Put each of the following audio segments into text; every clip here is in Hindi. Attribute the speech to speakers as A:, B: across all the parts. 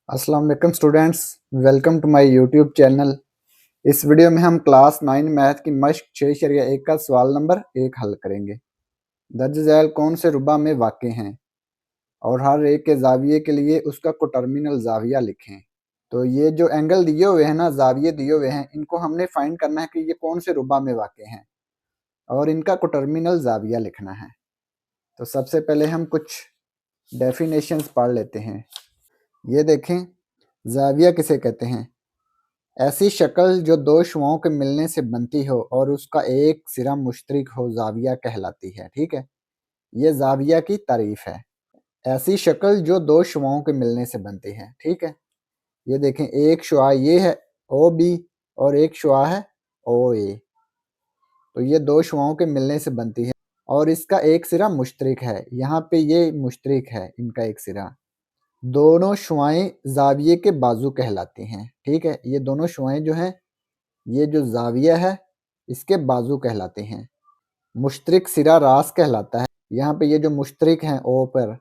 A: अस्सलाम वालेकुम students, welcome to my YouTube channel. इस वीडियो में हम क्लास 9 मैथ की मश्क 6.1 का सवाल नंबर 1 हल करेंगे। दर्ज झैल कौन से रुबा में वाक़ हैं और हर एक के ज़ाविये के लिए उसका कोटर्मिनल ज़ाविया लिखें। तो ये जो एंगल दिए हुए हैं ना, ज़ाविये दिए हुए हैं, इनको हमने फाइंड करना है कि ये कौन से रुबा में वाक़ हैं और इनका कोटर्मिनल ज़ाविया लिखना है। तो सबसे पहले हम कुछ डेफिनेशंस पढ़ लेते हैं। ये देखें, ज़ाविया किसे कहते हैं? ऐसी शक्ल जो दो शुआओं के मिलने से बनती हो और उसका एक सिरा मुश्तरक हो, ज़ाविया कहलाती है। ठीक है, ये ज़ाविया की तारीफ है। ऐसी शक्ल जो दो शुआओं के मिलने से बनती है। ठीक है, ये देखें, एक शुआ ये है ओ बी और एक शुआ है ओ ए। तो ये दो शुआओं के मिलने से बनती है और इसका एक सिरा मुश्तरक है। यहाँ पे ये मुश्तरक है, इनका एक सिरा। दोनों शुआएं ज़ाविये के बाजू कहलाती हैं। ठीक है, ये दोनों शुआएं जो हैं, ये जो ज़ाविया है इसके बाजू कहलाते हैं। मुश्तरक सिरा रास कहलाता है। यहाँ पे ये जो मुश्तरक हैं ओ पर,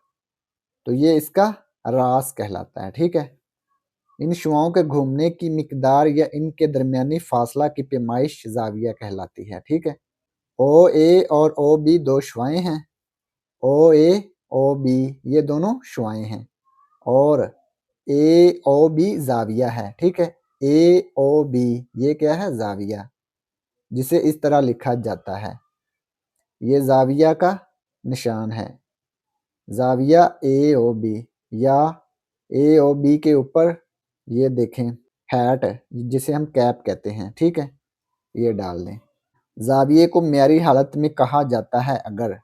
A: तो ये इसका रास कहलाता है। ठीक है, इन शुआओं के घूमने की मिकदार या इनके दरमियानी फासला की पैमाइश ज़ाविया कहलाती है। ठीक है, ओ ए और ओ बी दो शुआएं हैं। ओ ए ओ बी ये दोनों शुआएं हैं और ए ओ बी ज़ाविया है। ठीक है, ए ओ बी ये क्या है? ज़ाविया, जिसे इस तरह लिखा जाता है। ये ज़ाविया का निशान है, ज़ाविया ए ओ बी, या ए ओ बी के ऊपर ये देखें हैट, जिसे हम कैप कहते हैं। ठीक है, ये डाल दें। ज़ाविये को म्यारी हालत में कहा जाता है अगर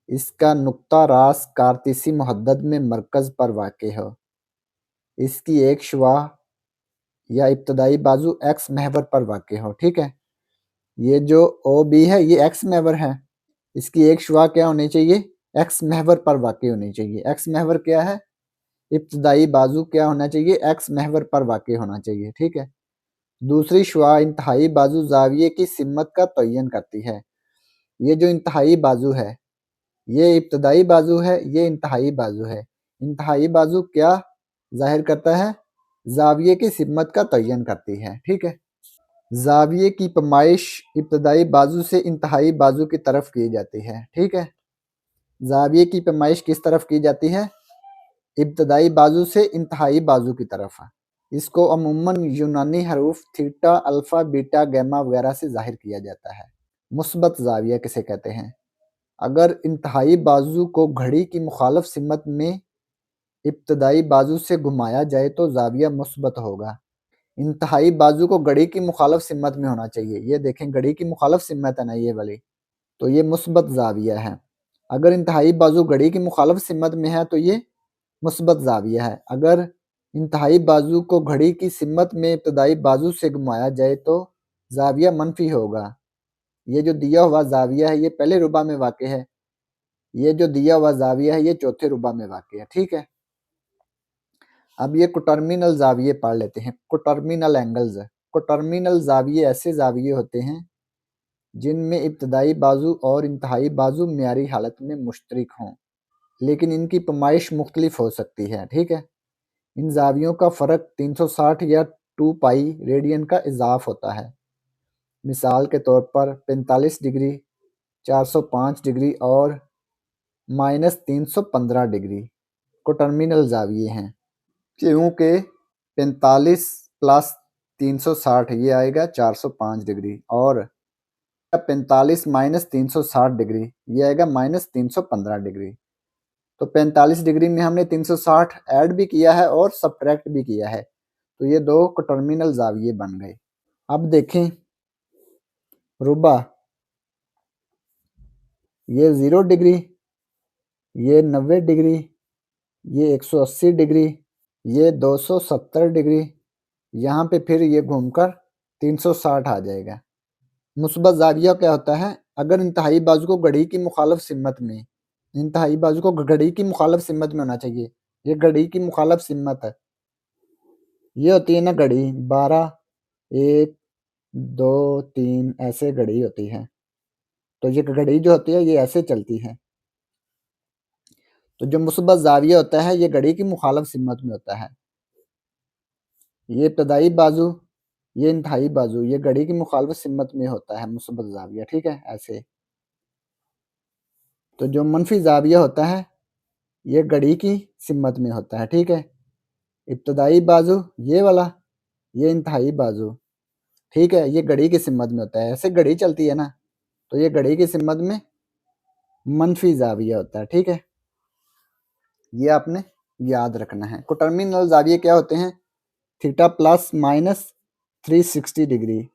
A: इसका नुक्ता रास कारतीसी मुहद्दद में मरकज़ पर वाक़ हो, इसकी एक शुआ या इब्तदाई बाजू एक्स महवर पर वाक़ हो। ठीक है, ये जो ओ बी है ये एक्स महवर है, इसकी एक शुआ क्या होनी चाहिए? एक्स महवर पर वाक़ होनी चाहिए। एक्स महवर क्या है? इब्तदाई बाजू क्या होना चाहिए? एक्स महवर पर वाक़ होना चाहिए। ठीक है, दूसरी शुआ इंतहाई बाजू ज़ाविये की सिमत का तयन करती है। ये जो इंतहाई बाजू है, ये इब्तदाई बाजू है, ये इंतहाई बाजू है। इंतहाई बाजू क्या ज़ाहिर करता है? ज़ाविये की सिमत का तयन करती है। ठीक है, ज़ाविये की पैमाइश इब्तदाई बाजू से इंतहाई बाजू की तरफ की जाती है। ठीक है, ज़ाविये की पैमाइश किस तरफ की जाती है? इब्तदाई बाजू से इंतहाई बाजू की तरफ। इसको अमूमन यूनानी हरूफ थीटा, अल्फ़ा, बीटा, गैमा वगैरह से ज़ाहिर किया जाता है। मुस्बत ज़ाविया किसे कहते हैं? अगर इंतहाई बाजू को घड़ी की मुखालफ सिमत में इब्तदाई बाजू से घुमाया जाए तो ज़ाविया मुस्बत होगा। इंतहाई बाजू को घड़ी की मुखालफ सिमत में होना चाहिए। ये देखें, घड़ी की मुखालफ सिमत है ना ये वाली, तो ये मुस्बत ज़ाविया है। अगर इंतहाई बाजू घड़ी की मुखालफ सिमत में है तो ये मुस्बत ज़ाविया है। अगर इंतहाई बाजू को घड़ी की सिमत में इब्तदाई बाजू से घुमाया जाए तो ज़ाविया मनफी होगा। ये जो दिया हुआ ज़ाविया है ये पहले रुबा में वाक़ है, ये जो दिया हुआ ज़ाविया है ये चौथे रुबा में वाक़ है। ठीक है, अब ये कोटर्मिनल ज़ाविये पढ़ लेते हैं। Coterminal angles. कोटर्मिनल ज़ाविये ऐसे ज़ाविये होते हैं जिनमें इब्तदाई बाजू और इंतहाई बाजू म्यारी हालत में मुश्तरक हों, लेकिन इनकी पैमाइश मुख्तलिफ हो सकती है। ठीक है, इन ज़ावियों का फ़र्क 360 या 2 पाई रेडियन का इज़ाफ़ होता है। मिसाल के तौर पर 45 डिग्री, 405 डिग्री और -315 डिग्री कोटर्मिनल ज़ाविये हैं, क्योंकि 45 प्लस 360 ये आएगा 405 डिग्री और 45 माइनस 360 डिग्री ये आएगा -315 डिग्री। तो 45 डिग्री में हमने 360 ऐड भी किया है और सब्ट्रैक्ट भी किया है, तो ये दो कोटर्मिनल ज़ाविये बन गए। अब देखें रुबा, ये 0 डिग्री, ये 90 डिग्री, ये 180 डिग्री, ये 270 डिग्री, यहाँ पे फिर ये घूमकर 360 आ जाएगा। मुस्बत ज़ाविया क्या होता है? अगर इंतहाई बाजू को घड़ी की मुखालफ सिमत में, इंतहाई बाजू को घड़ी की मुखालफ सिमत में होना चाहिए। ये घड़ी की मुखालफ सिमत है, ये होती है ना घड़ी 12, 1, 2, 3 ऐसे घड़ी होती है। तो ये घड़ी जो होती है ये ऐसे चलती है। तो जो मुस्बत ज़ाविया होता है ये घड़ी की मुखालफ सिमत में होता है। ये इब्तदाई बाजू, ये इंतहाई बाजू, ये घड़ी की मुखालफत सिमत में होता है मुस्बत ज़ाविया, ठीक है ऐसे। तो जो मनफी ज़ाविया होता है ये घड़ी की सिमत में होता है, ठीक है। इब्तदाई बाजू ये वाला, ये इंतहाई बाजू, ठीक है, ये घड़ी की सिमत में होता है। ऐसे घड़ी चलती है ना, तो ये घड़ी की सिमत में मनफी ज़ाविया होता है, ठीक है। ये आपने याद रखना है। कोटर्मिनल ज़ाविये क्या होते हैं? Theta plus minus 360 degree.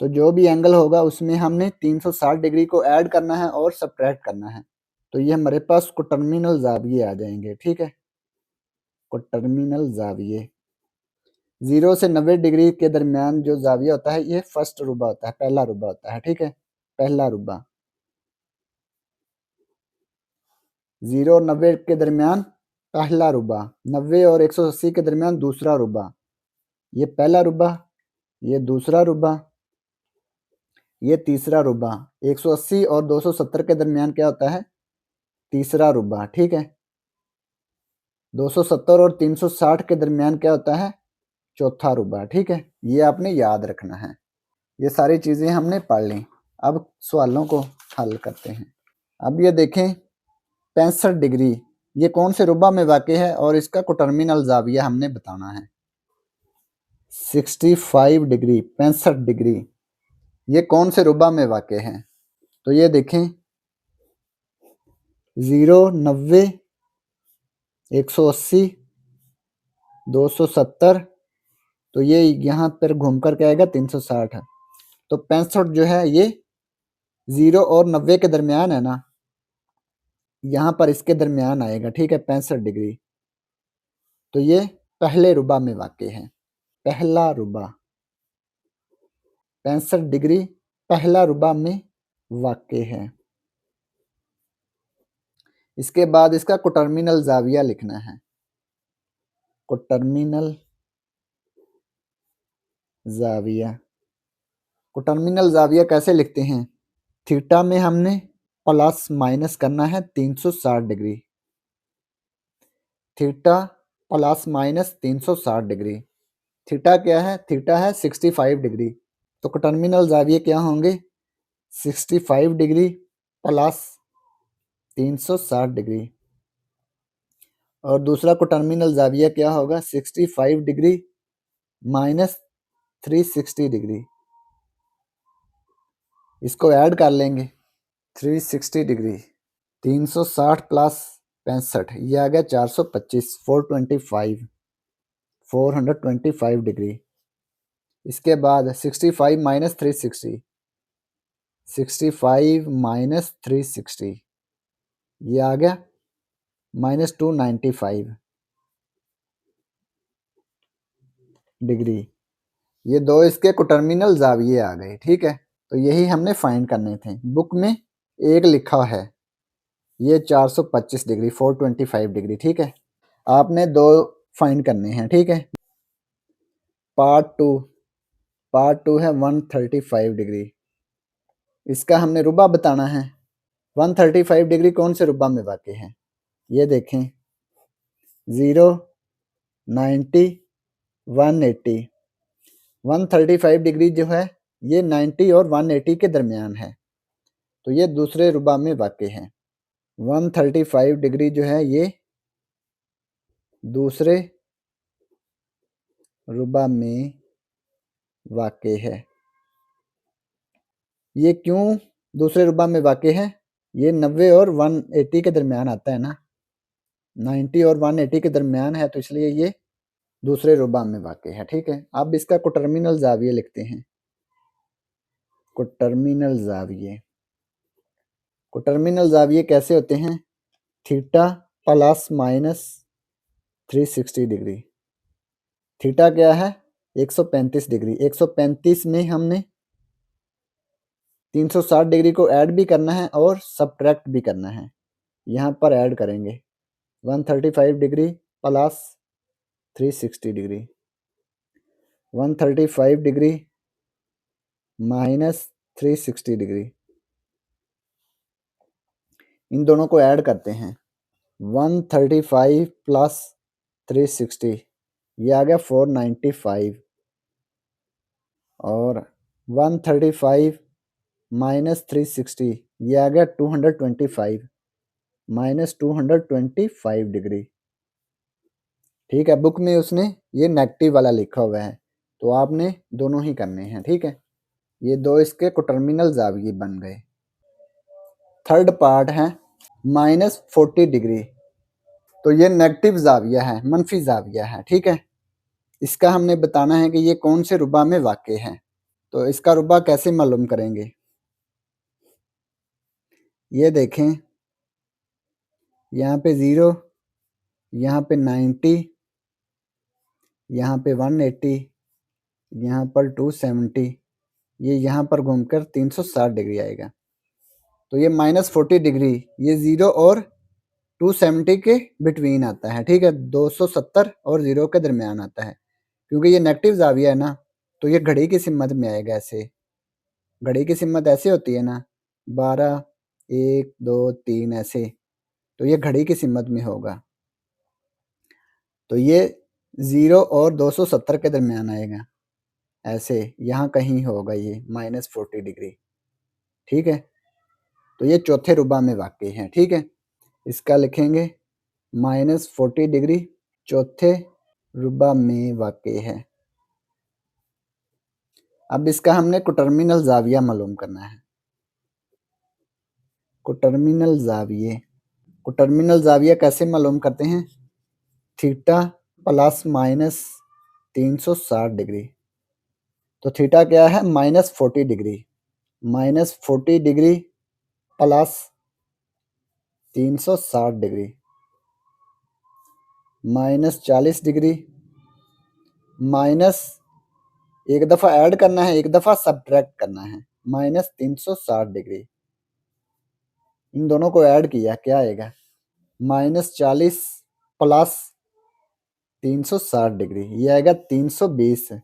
A: तो जो भी एंगल होगा उसमें हमने 360 डिग्री को ऐड करना है और सब्ट्रैक्ट करना है। तो ये हमारे पास कोटर्मिनल ज़ाविये आ जाएंगे, ठीक है। कोटर्मिनल ज़ाविये 0 से 90 डिग्री के दरमियान जो ज़ाविया होता है ये फर्स्ट रुबा होता है, पहला रुबा होता है, ठीक है। पहला रुबा 0 और 90 के दरमियान पहला रुबा, 90 और 180 के दरमियान दूसरा रुबा, ये पहला रुबा, ये दूसरा रुबा, ये तीसरा रुबा। 180 और 270 के दरमियान क्या होता है? तीसरा रुबा, ठीक है। 270 और 360 के दरमियान क्या होता है? चौथा रुबा, ठीक है। ये आपने याद रखना है। ये सारी चीज़ें हमने पढ़ ली। अब सवालों को हल करते हैं। अब ये देखें 65 डिग्री, ये कौन से रुबा में वाक़ है और इसका कोटर्मिनल ज़ाविया हमने बताना है। 65 डिग्री, 65 डिग्री, ये कौन से रुबा में वाक़ है? तो ये देखें 0, 90, 180, 270, तो ये यहाँ पर घूम कर क्या आएगा? 360। तो 65 जो है ये 0 और 90 के दरमियान है ना, यहाँ पर इसके दरमियान आएगा, ठीक है, 65 डिग्री। तो ये पहले रुबा में वाक़ है, पहला रुबा। 65 डिग्री पहला रुबा में वाक़ है। इसके बाद इसका कोटर्मिनल ज़ाविया लिखना है। कोटर्मिनल ज़ाविया, कोटर्मिनल ज़ाविया कैसे लिखते हैं? थीटा में हमने प्लस माइनस करना है 360 degree. Theta plus minus 360 degree. Theta क्या है? थीटा है 65 डिग्री। तो कोटर्मिनल ज़ाविये क्या होंगे? 65 डिग्री प्लस 360 डिग्री। और दूसरा कोटर्मिनल ज़ाविया क्या होगा? 65 डिग्री माइनस 360 डिग्री। इसको ऐड कर लेंगे। 360 डिग्री, 360 प्लस 65, ये आ गया 425, 425 डिग्री। इसके बाद 65 माइनस 360, 65 माइनस 360, ये आ गया माइनस 295 डिग्री। ये दो इसके कोटर्मिनल ज़ाविये आ गए, ठीक है। तो यही हमने फाइंड करने थे। बुक में एक लिखा है, ये 425 डिग्री, 425 डिग्री, ठीक है। आपने दो फाइंड करने हैं, ठीक है। पार्ट टू है 135 डिग्री। इसका हमने रुबा बताना है। 135 डिग्री कौन से रुबा में वाक़ है? ये देखें 0, 90, 180। 135 डिग्री जो है ये 90 और 180 के दरमियान है, तो ये दूसरे रुबा में वाक़ है। 135 डिग्री जो है ये दूसरे रुबा में वाक़ है। ये क्यों दूसरे रुबा में वाक़ है? ये 90 और 180 के दरमियान आता है ना, 90 और 180 के दरमियान है, तो इसलिए ये दूसरे रुबा में वाक़ है, ठीक है। अब इसका कोटर्मिनल ज़ाविये लिखते हैं। कोटर्मिनल ज़ाविये, कोटर्मिनल ज़ाविये कैसे होते हैं? Theta plus minus 360 degree. Theta क्या है? 135 डिग्री। 135 में हमने 360 डिग्री को ऐड भी करना है और सब्ट्रैक्ट भी करना है। यहाँ पर ऐड करेंगे 135 degree plus 360 degree, 135 degree minus 360 degree, इन दोनों को ऐड करते हैं। 135 प्लस 360, ये आ गया 495 और 135 माइनस 360 ये आ गया 225 माइनस 225 डिग्री। ठीक है, बुक में उसने ये नेगेटिव वाला लिखा हुआ है तो आपने दोनों ही करने हैं। ठीक है, ये दो इसके कोटर्मिनल ज़ाविये बन गए। थर्ड पार्ट है -40 डिग्री। तो ये नेगेटिव ज़ाविया है, मनफी ज़ाविया है। ठीक है, इसका हमने बताना है कि ये कौन से रुबा में वाक़े है। तो इसका रुबा कैसे मालूम करेंगे, ये देखें, यहाँ पे 0, यहाँ पे 90, यहाँ पे 180, यहाँ पर 270, ये यहाँ पर घूमकर 360 डिग्री आएगा। तो ये -40 डिग्री ये 0 और 270 के बिटवीन आता है। ठीक है, 270 और 0 के दरमियान आता है। क्योंकि ये नेगेटिव ज़ाविया है ना, तो ये घड़ी की सिमत में आएगा। ऐसे घड़ी की सिमत ऐसे होती है ना, 12, 1, 2, 3 ऐसे, तो ये घड़ी की सिमत में होगा। तो ये 0 और 270 के दरमियान आएगा। ऐसे यहाँ कहीं होगा ये -40 डिग्री। ठीक है, तो ये चौथे रुबा में वाक़ई है। ठीक है, इसका लिखेंगे -40 डिग्री चौथे रुबा में वाक़ई है। अब इसका हमने कोटर्मिनल ज़ाविया मालूम करना है। कोटर्मिनल ज़ाविये, कोटर्मिनल ज़ाविया कैसे मालूम करते हैं, थीटा प्लस माइनस 360 डिग्री। तो थीटा क्या है, -40 degree, -40 degree plus 360 degree -40 degree minus एक दफ़ा ऐड करना है, एक दफ़ा सब्ट्रैक्ट करना है, -360 डिग्री। इन दोनों को ऐड किया क्या आएगा, -40 प्लस 360 डिग्री, ये आएगा 320।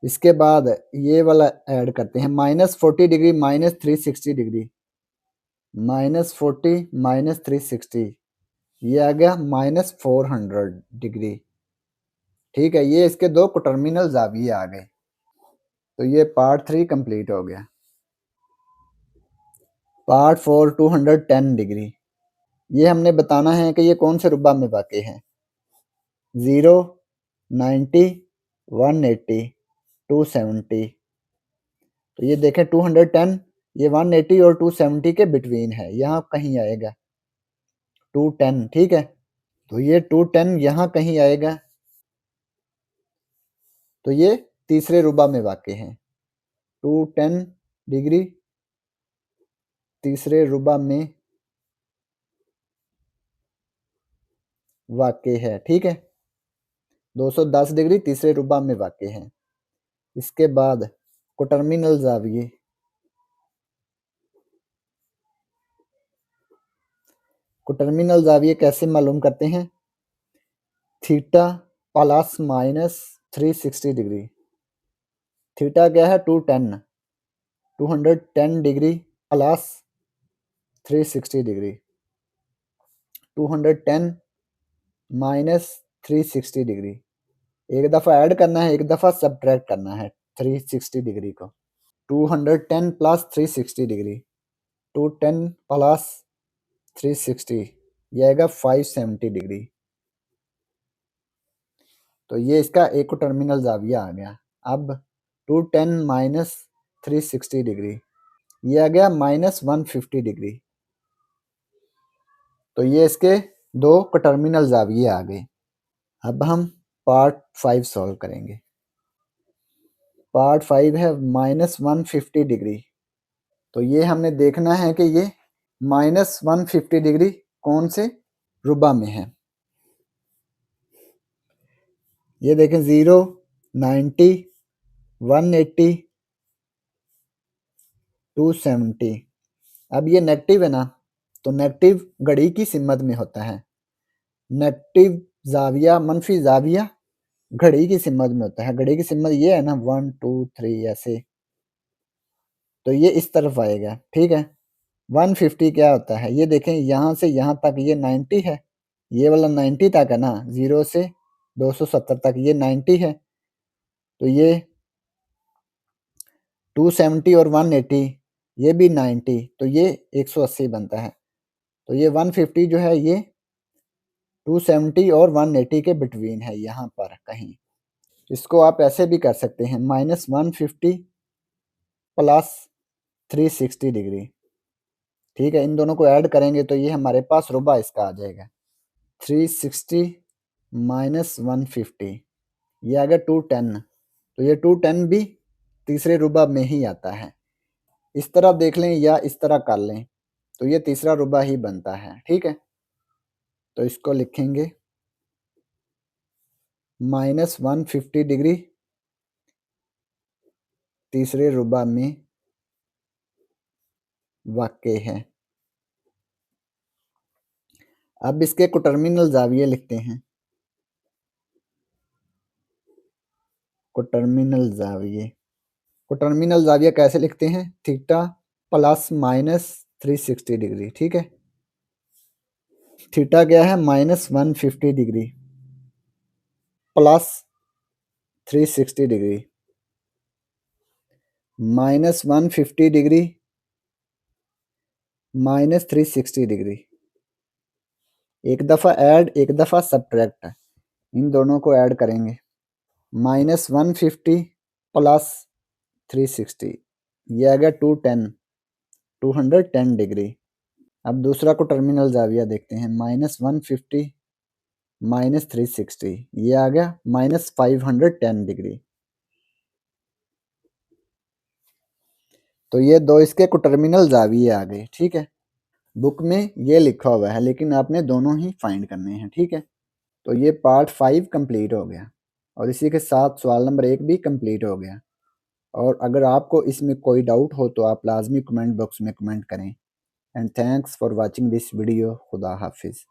A: इसके बाद ये वाला ऐड करते हैं, -40 डिग्री माइनस 360 डिग्री, -40 माइनस 360, ये आ गया -400 डिग्री। ठीक है, ये इसके दो कोटर्मिनल ज़ाविये आ गए। तो ये पार्ट 3 कंप्लीट हो गया। Part 4 210 degree. ये हमने बताना है कि ये कौन से रुबा में वाक़ई है, 0, 90, 180, 270। तो ये देखें 210 ये 180 और 270 के बिटवीन है, यहाँ कहीं आएगा 210। ठीक है, तो ये 210 यहाँ कहीं आएगा। तो ये तीसरे रुबा में वाक़ई है, 210 डिग्री तीसरे रुबा में वाक़ई है। ठीक है, 210 डिग्री तीसरे रुबा में वाक़ई है। इसके बाद कोटर्मिनल ज़ाविये, कोटर्मिनल ज़ाविये कैसे मालूम करते हैं, theta plus minus 360 degree. Theta क्या है, 210 degree plus 360 degree, 210 minus 360 degree. एक दफ़ा ऐड करना है, एक दफ़ा सब्ट्रैक्ट करना है 360 डिग्री को। 210 प्लस 360 डिग्री, 210 प्लस 360 ये आएगा 570 डिग्री। तो ये इसका एक टर्मिनल ज़ाविया आ गया। अब 210 माइनस 360 डिग्री ये आ गया -150 डिग्री। तो ये इसके दो टर्मिनल ज़ाविये आ गए। अब हम पार्ट 5 सॉल्व करेंगे। पार्ट 5 है -150 डिग्री। तो ये हमने देखना है कि ये -150 डिग्री कौन से रुबा में है। ये देखें 0, 90, 180, 270। अब ये नेगेटिव है ना, तो नेगेटिव घड़ी की सिमत में होता है। नेगेटिव ज़ाविया मनफी ज़ाविया घड़ी की सिमत में होता है। घड़ी की सिमत ये है ना 1, 2, 3 ऐसे, तो ये इस तरफ आएगा। ठीक है, 150 क्या होता है, ये देखें यहाँ से यहाँ तक ये 90 है ये वाला 90 तक है ना, 0 से 270 तक ये 90 है, तो ये 270 और 180 ये भी 90, तो ये 180 बनता है। तो ये 150 जो है ये 270 और 180 के बिटवीन है यहाँ पर कहीं। इसको आप ऐसे भी कर सकते हैं -150 प्लस 360 डिग्री। ठीक है, इन दोनों को ऐड करेंगे तो ये हमारे पास रुबा इसका आ जाएगा। 360 माइनस 150 ये आ गया 210। तो ये 210 भी तीसरे रुबा में ही आता है। इस तरह देख लें या इस तरह कर लें, तो ये तीसरा रुबा ही बनता है। ठीक है, तो इसको लिखेंगे -150 डिग्री तीसरे रुबा में वाक़ई है। अब इसके कोटर्मिनल ज़ाविये लिखते हैं। कोटर्मिनल ज़ाविये, कोटर्मिनल ज़ाविया कैसे लिखते हैं? Theta plus minus 360 degree. ठीक है, थीटा क्या है? -150 degree plus 360 degree, -150 degree minus 360 degree. एक दफ़ा ऐड एक दफ़ा सब्ट्रैक्ट, इन दोनों को ऐड करेंगे। -150 प्लस 360 ये आ गया 210 डिग्री। अब दूसरा को टर्मिनल ज़ाविया देखते हैं। -150 माइनस 360 ये आ गया -510 डिग्री। तो ये दो इसके कोटर्मिनल ज़ाविये आ गए। ठीक है, बुक में ये लिखा हुआ है लेकिन आपने दोनों ही फाइंड करने हैं। ठीक है, तो ये पार्ट 5 कंप्लीट हो गया और इसी के साथ सवाल नंबर 1 भी कंप्लीट हो गया। और अगर आपको इसमें कोई डाउट हो तो आप लाजमी कमेंट बॉक्स में कमेंट करें। And thanks for watching this video. खुदा हाफिज़।